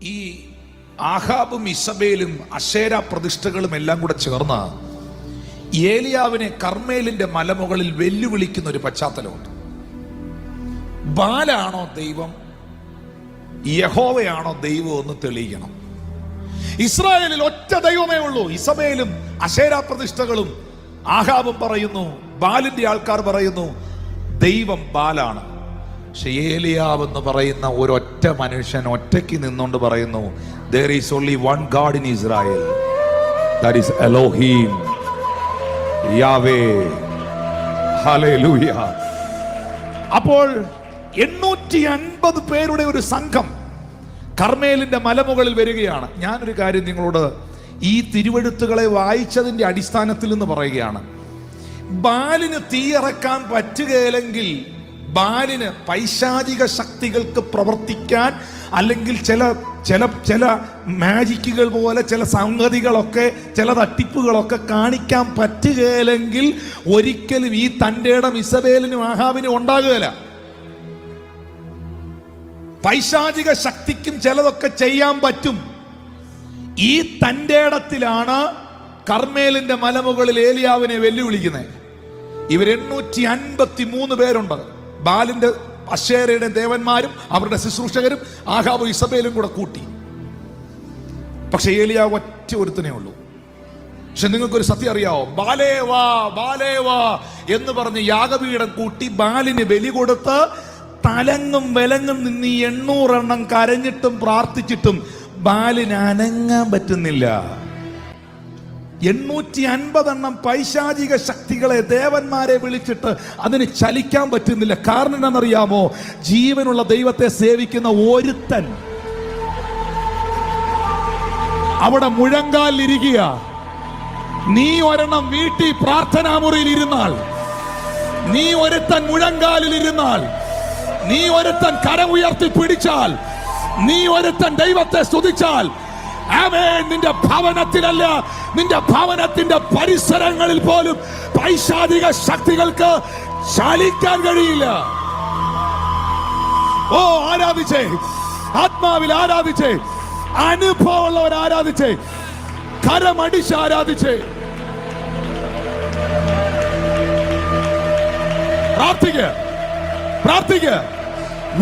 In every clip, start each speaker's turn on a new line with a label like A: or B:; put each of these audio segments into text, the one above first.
A: ഈ ആഹാബും ഇസബേലും അശേര പ്രതിഷ്ഠകളും എല്ലാം കൂടെ ചേർന്ന് ഏലിയാവിനെ കർമ്മേലിന്റെ മലമുകളിൽ വെല്ലുവിളിക്കുന്ന ഒരു പശ്ചാത്തലമുണ്ട്. ബാലാണോ ദൈവം, യഹോവയാണോ ദൈവം എന്ന് തെളിയിക്കണം. ഇസ്രായേലിൽ ഒറ്റ ദൈവമേ ഉള്ളൂ. ഇസബേലും അശേര പ്രതിഷ്ഠകളും ആഹാബും പറയുന്നു, ബാലിന്റെ ആൾക്കാർ പറയുന്നു ദൈവം ബാലാണ്. പക്ഷെ ഏലിയാവ് എന്ന് പറയുന്ന ഒരൊറ്റ മനുഷ്യൻ ഒറ്റയ്ക്ക് നിന്നുകൊണ്ട് പറയുന്നു, there is only one God in Israel, that is Elohim, Yahweh. Hallelujah. അപ്പോൾ 850 പേരുടെ ഒരു സംഘം കർമ്മേലിന്റെ മലമുകളിൽ വരികയാണ്. ഞാനൊരു കാര്യം നിങ്ങളോട് ഈ തിരുവെഴുത്തുകളെ വായിച്ചതിന്റെ അടിസ്ഥാനത്തിൽ നിന്ന് പറയുകയാണ്. ബാലിന് തീയിറക്കാൻ പറ്റുകയില്ലെങ്കിൽ ബാലിന് പൈശാചിക ശക്തികൾക്ക് പ്രവർത്തിക്കാൻ, അല്ലെങ്കിൽ ചില മാജിക്കുകൾ പോലെ ചില സംഗതികളൊക്കെ, ചില തട്ടിപ്പുകളൊക്കെ കാണിക്കാൻ പറ്റുകയില്ലെങ്കിൽ ഒരിക്കലും ഈ തന്റെ ഇടം ഇസബേലിനും ആഹാബിനും ഉണ്ടാകുകയില്ല. പൈശാചിക ശക്തിക്കും ചിലതൊക്കെ ചെയ്യാൻ പറ്റും. ഈ തന്റെ ഇടത്തിലാണ് കർമ്മേലിന്റെ മലമുകളിൽ ഏലിയാവിനെ വെല്ലുവിളിക്കുന്നത്. ഇവർ 853 പേരുണ്ട്. ബാലിന്റെ അശേരയുടെ ദേവന്മാരും അവരുടെ ശുശ്രൂഷകരും ആഹാബും ഇസബേലും കൂടെ കൂട്ടി. പക്ഷെ ഏലിയാവ് ഒറ്റ ഒരുത്തനേ ഉള്ളൂ. പക്ഷെ നിങ്ങൾക്കൊരു സത്യം അറിയാവോ? ബാലേവാ ബാലേവാ എന്ന് പറഞ്ഞ് യാഗപീഠം കൂട്ടി ബാലിന് ബലി കൊടുത്ത് തലങ്ങും വിലങ്ങും നിന്ന് 800 എണ്ണം കരഞ്ഞിട്ടും പ്രാർത്ഥിച്ചിട്ടും ബാലിന് അനങ്ങാൻ പറ്റുന്നില്ല. 850 എണ്ണം പൈശാചിക ശക്തികളെ, ദേവന്മാരെ വിളിച്ചിട്ട് അതിന് ചലിക്കാൻ പറ്റുന്നില്ല. കാരണം എന്താണെന്നറിയാമോ? ജീവനുള്ള ദൈവത്തെ സേവിക്കുന്ന ഒരുത്തൻ അവിടെ മുഴങ്കാലിരിക്കുക. നീ ഒരെണ്ണം വീട്ടിൽ പ്രാർത്ഥനാ മുറിയിൽ ഇരുന്നാൽ, നീ ഒരുത്തൻ മുഴങ്കാലിൽ ഇരുന്നാൽ, നീ ഒരുത്തൻ കരമുയർത്തി പിടിച്ചാൽ, നീ ഒരുത്തൻ ദൈവത്തെ സ്തുതിച്ചാൽ, ആമേൻ, നിന്റെ ഭവനത്തിലല്ല, നിന്റെ ഭവനത്തിന്റെ പരിസരങ്ങളിൽ പോലും പൈശാചിക ശക്തികൾക്ക് ചലിക്കാൻ കഴിയില്ല. ഓ, ആരാധിച്ചേ, ആത്മാവിൽ ആരാധിച്ചേ, അനുഭവമുള്ളവർ ആരാധിച്ചേ, കരമടിച്ച് ആരാധിച്ചേ. പ്രാർത്ഥിക്ക്, പ്രാർത്ഥിക്ക്.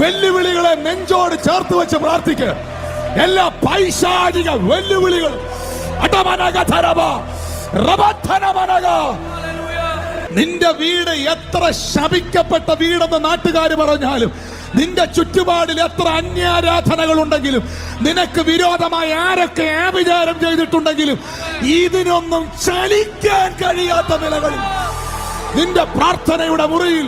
A: വെല്ലുവിളികളെ നെഞ്ചോട് ചേർത്ത് വെച്ച് പ്രാർത്ഥിക്ക്. എല്ലാ പൈശാചിക വെല്ലുവിളികൾ നിന്റെ വീട് എത്ര ശപിക്കപ്പെട്ട വീടെന്ന് നാട്ടുകാർ പറഞ്ഞാലും, നിന്റെ ചുറ്റുപാടിൽ എത്ര അന്യാരാധനകൾ ഉണ്ടെങ്കിലും, നിനക്ക് വിരോധമായി ആരൊക്കെ ആഭിചാരം ചെയ്തിട്ടുണ്ടെങ്കിലും, ഇതിനൊന്നും ചലിക്കാൻ കഴിയാത്ത നിലകളിൽ നിന്റെ പ്രാർത്ഥനയുടെ മുറിയിൽ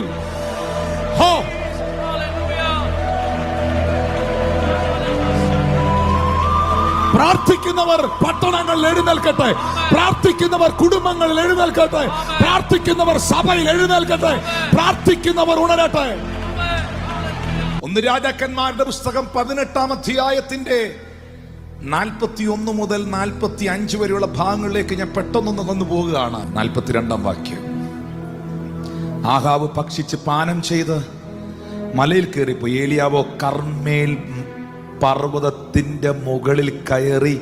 A: പ്രാർത്ഥിക്കുന്നവർ പട്ടണങ്ങളിൽ എഴുന്നേൽക്കട്ടെ, പ്രാർത്ഥിക്കുന്നവർ കുടുംബങ്ങളിൽ എഴുന്നേൽക്കട്ടെ, പ്രാർത്ഥിക്കുന്നവർ സഭയിൽ എഴുന്നേൽക്കട്ടെ, പ്രാർത്ഥിക്കുന്നവർ ഉണരട്ടെ. 1 രാജാക്കന്മാരുടെ പുസ്തകം 18-ാം അധ്യായത്തിന്റെ 41 മുതൽ 45 വരെയുള്ള ഭാഗങ്ങളിലേക്ക് ഞാൻ പെട്ടെന്നൊന്ന് വന്നു പോവുകയാണ്. 42-ാം വാക്യം. ആഹാബ് ഭക്ഷിച്ച് പാനം ചെയ്ത് മലയിൽ കയറിപ്പോയി. ഏലിയാവോ കർമ്മേൽ പർവ്വതത്തിന്റെ മുകളിൽ കയറി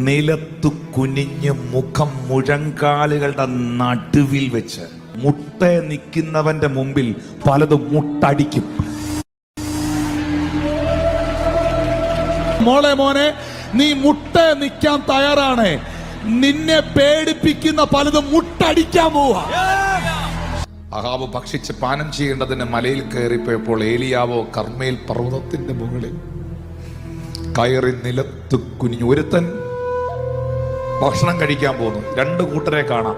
A: നിലത്തു കുനിഞ്ഞ് മുഖം മുഴങ്കാലുകളുടെ നടുവിൽ വെച്ച് മുട്ട നിൽക്കുന്നവന്റെ മുമ്പിൽ പലതും മുട്ടടിക്കും. മോനെ, നീ മുട്ട നിൽക്കാൻ തയ്യാറാണ്, നിന്നെ പേടിപ്പിക്കുന്ന പലതും മുട്ടടിക്കാൻ പോവാ. ആഹാബ് ഭക്ഷിച്ച് പാനം ചെയ്യേണ്ടതിന് മലയിൽ കയറിപ്പോയപ്പോൾ ഏലിയാവോ കർമ്മേൽ പർവ്വതത്തിന്റെ മുകളിൽ കയറി നിലത്ത് കുനിഞ്ഞു. ഒരുത്തൻ ഭക്ഷണം കഴിക്കാൻ പോകുന്നു, 2 കൂട്ടരെ കാണാം.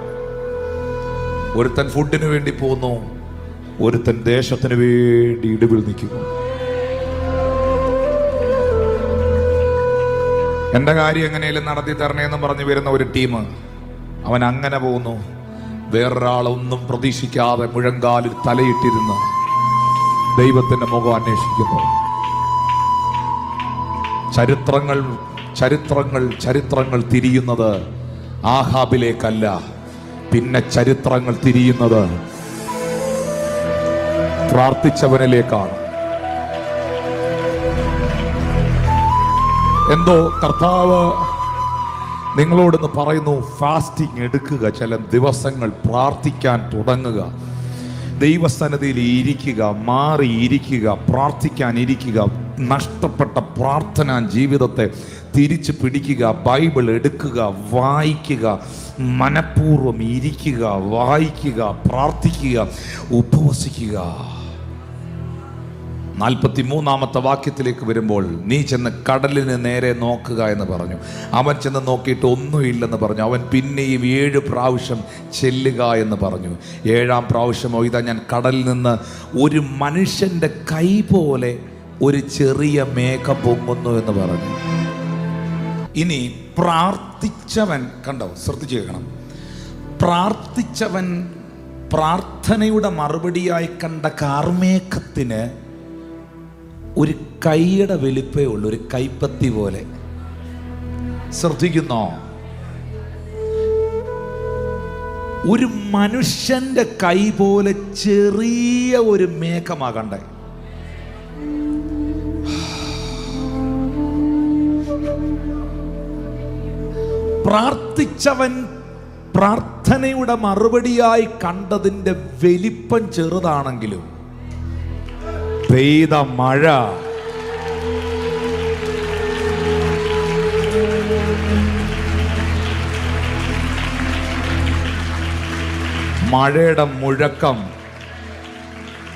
A: ഒരുത്തൻ ഫുഡിന് വേണ്ടി പോകുന്നു, ഒരുത്തൻ ദേശത്തിന് വേണ്ടി ഇടിവിൽ നിൽക്കുന്നു. എന്റെ കാര്യം എങ്ങനെയും നടത്തി തരണേന്ന് പറഞ്ഞു വരുന്ന ഒരു ടീം, അവൻ അങ്ങനെ പോകുന്നു. വേറൊരാളൊന്നും പ്രതീക്ഷിക്കാതെ മുഴങ്കാലിൽ തലയിട്ടിരുന്ന് ദൈവത്തിന്റെ മുഖം അന്വേഷിക്കുന്നു. ചരിത്രങ്ങൾ ചരിത്രങ്ങൾ ചരിത്രങ്ങൾ തിരിയുന്നത് ആഹാബിലേക്കല്ല, പിന്നെ ചരിത്രങ്ങൾ തിരിയുന്നത് പ്രാർത്ഥിച്ചവനിലേക്കാണ്. എന്തോ കർത്താവ് നിങ്ങളോടൊന്ന് പറയുന്നു, ഫാസ്റ്റിംഗ് എടുക്കുക, ചില ദിവസങ്ങൾ പ്രാർത്ഥിക്കാൻ തുടങ്ങുക, ദൈവസന്നിധിയിൽ ഇരിക്കുക, മാറിയിരിക്കുക, പ്രാർത്ഥിക്കാൻ ഇരിക്കുക, നഷ്ടപ്പെട്ട പ്രാർത്ഥനാ ജീവിതത്തെ തിരിച്ചു പിടിക്കുക, ബൈബിൾ എടുക്കുക, വായിക്കുക, മനഃപൂർവ്വം ഇരിക്കുക, വായിക്കുക, പ്രാർത്ഥിക്കുക, ഉപവസിക്കുക. 43-ാമത്തെ വാക്യത്തിലേക്ക് വരുമ്പോൾ, നീ ചെന്ന് കടലിന് നേരെ നോക്കുക എന്ന് പറഞ്ഞു. അവൻ ചെന്ന് നോക്കിയിട്ട് ഒന്നുമില്ലെന്ന് പറഞ്ഞു. അവൻ പിന്നെയും 7 പ്രാവശ്യം ചെല്ലുക എന്ന് പറഞ്ഞു. 7-ാം പ്രാവശ്യമോ, ഇതാ ഞാൻ കടലിൽ നിന്ന് ഒരു മനുഷ്യൻ്റെ കൈ പോലെ ഒരു ചെറിയ മേഘം പൊങ്ങുന്നു എന്ന് പറഞ്ഞു. ഇനി പ്രാർത്ഥിച്ചവൻ, കണ്ടോ, ശ്രദ്ധിച്ചു കേൾക്കണം, പ്രാർത്ഥിച്ചവൻ പ്രാർത്ഥനയുടെ മറുപടിയായി കണ്ട കാർമേഘത്തിന് ഒരു കൈയുടെ വലിപ്പേ ഉള്ളൂ, ഒരു കൈപ്പത്തി പോലെ. ശ്രദ്ധിക്കുന്നോ? ഒരു മനുഷ്യന്റെ കൈ പോലെ ചെറിയ ഒരു മേഘമാകണ്ടേ. പ്രാർത്ഥിച്ചവൻ പ്രാർത്ഥനയുടെ മറുപടിയായി കണ്ടതിൻ്റെ വലിപ്പം ചെറുതാണെങ്കിലും പെയ്ത മഴ മഴയുടെ മുഴക്കം,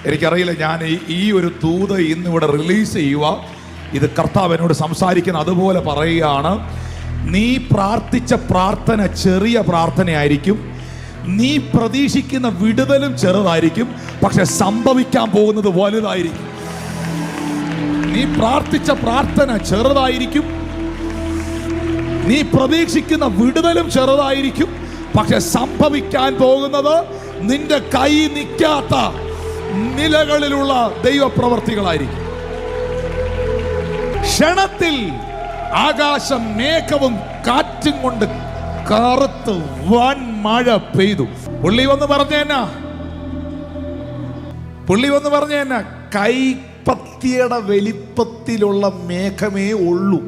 A: എനിക്കറിയില്ല, ഞാൻ ഈ ഒരു ദൂത് ഇന്നിവിടെ റിലീസ് ചെയ്യുക. ഇത് കർത്താവ് എന്നോട് സംസാരിക്കുന്ന അതുപോലെ പറയുകയാണ്. നീ പ്രാർത്ഥിച്ച പ്രാർത്ഥന ചെറിയ പ്രാർത്ഥനയായിരിക്കും, നീ പ്രതീക്ഷിക്കുന്ന വിടുതലും ചെറുതായിരിക്കും, പക്ഷെ സംഭവിക്കാൻ പോകുന്നത് വലുതായിരിക്കും. നീ പ്രാർത്ഥിച്ച പ്രാർത്ഥന ചെറുതായിരിക്കും, നീ പ്രതീക്ഷിക്കുന്ന വിടുതലും ചെറുതായിരിക്കും, പക്ഷെ സംഭവിക്കാൻ പോകുന്നത് നിന്റെ കൈ നിൽക്കാത്ത നിലകളിലുള്ള ദൈവപ്രവർത്തികളായിരിക്കും. ക്ഷണത്തിൽ ആകാശം മേഘവും കാറ്റും കൊണ്ട് കറുത്ത് വൻ മഴ പെയ്തു. പുള്ളി വന്ന് പറഞ്ഞ കൈപ്പത്തിയുടെ വലിപ്പത്തിലുള്ള മേഘമേ ഉള്ളൂ,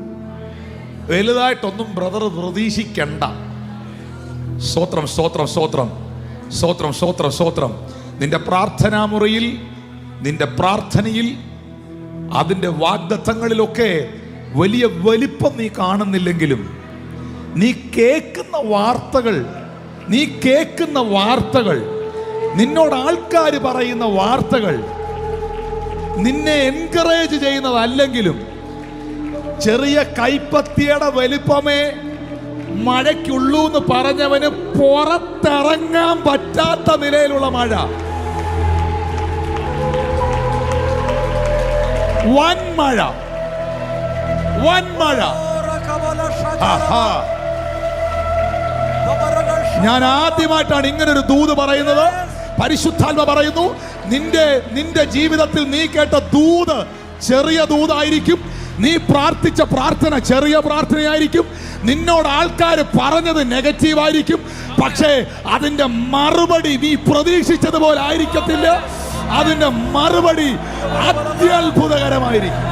A: വലുതായിട്ടൊന്നും ബ്രദർ പ്രതീക്ഷിക്കണ്ട. സ്തോത്രം, സ്തോത്രം, സ്തോത്രം, സ്തോത്രം, സ്തോത്രം, സ്തോത്രം. നിന്റെ പ്രാർത്ഥനാ മുറിയിൽ, നിന്റെ പ്രാർത്ഥനയിൽ, അതിൻ്റെ വാഗ്ദത്തങ്ങളിലൊക്കെ വലിയ വലിപ്പം നീ കാണുന്നില്ലെങ്കിലും, നീ കേൾക്കുന്ന വാർത്തകൾ, നിന്നോട് ആൾക്കാർ പറയുന്ന വാർത്തകൾ നിന്നെ എൻകറേജ് ചെയ്യുന്നതല്ലെങ്കിലും, ചെറിയ കൈപ്പത്തിയുടെ വലിപ്പമേ മഴയ്ക്കുള്ളൂ എന്ന് പറഞ്ഞവന് പുറത്തിറങ്ങാൻ പറ്റാത്ത നിലയിലുള്ള മഴ, വൻ മഴ. ഞാൻ ആദ്യമായിട്ടാണ് ഇങ്ങനൊരു ദൂത് പറയുന്നത്. പരിശുദ്ധാത്മ പറയുന്നു, നിന്റെ ജീവിതത്തിൽ നീ കേട്ട ദൂത് ചെറിയ ദൂതായിരിക്കും, നീ പ്രാർത്ഥിച്ച പ്രാർത്ഥന ചെറിയ പ്രാർത്ഥനയായിരിക്കും, നിന്നോട് ആൾക്കാർ പറഞ്ഞത് നെഗറ്റീവായിരിക്കും, പക്ഷേ അതിന്റെ മറുപടി നീ പ്രതീക്ഷിച്ചതുപോലെ ആയിരിക്കത്തില്ല. അതിന്റെ മറുപടി അത്യത്ഭുതകരമായിരിക്കും.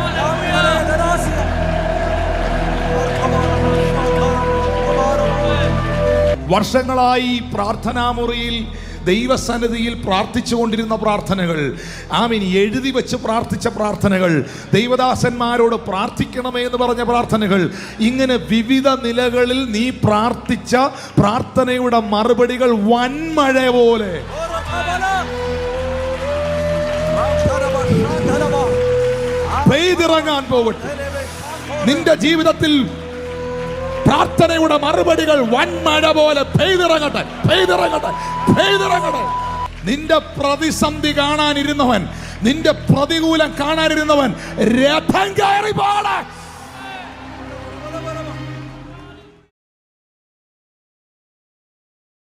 A: വർഷങ്ങളായി പ്രാർത്ഥനാമുറിയിൽ ദൈവസന്നിധിയിൽ പ്രാർത്ഥിച്ചുകൊണ്ടിരുന്ന പ്രാർത്ഥനകൾ, ആമീൻ, എഴുതി വെച്ച് പ്രാർത്ഥിച്ച പ്രാർത്ഥനകൾ, ദൈവദാസന്മാരോട് പ്രാർത്ഥിക്കണമേ എന്ന് പറഞ്ഞ പ്രാർത്ഥനകൾ, ഇങ്ങനെ വിവിധ നിലകളിൽ നീ പ്രാർത്ഥിച്ച പ്രാർത്ഥനയുടെ മറുപടികൾ വൻമഴ പോലെ പെയ്തിറങ്ങാൻ പോകട്ടെ. നിന്റെ ജീവിതത്തിൽ പ്രാർത്ഥനയുടെ മറുപടികൾ വൻമഴ പോലെ പെയ്തിറങ്ങട്ടെ, പെയ്തിറങ്ങട്ടെ, പെയ്തിറങ്ങട്ടെ. നിന്റെ പ്രതിസന്ധി കാണാനിരുന്നവൻ, നിന്റെ പ്രതികൂലം കാണാനിരുന്നവൻ രഥം കയറി പോകട്ടെ.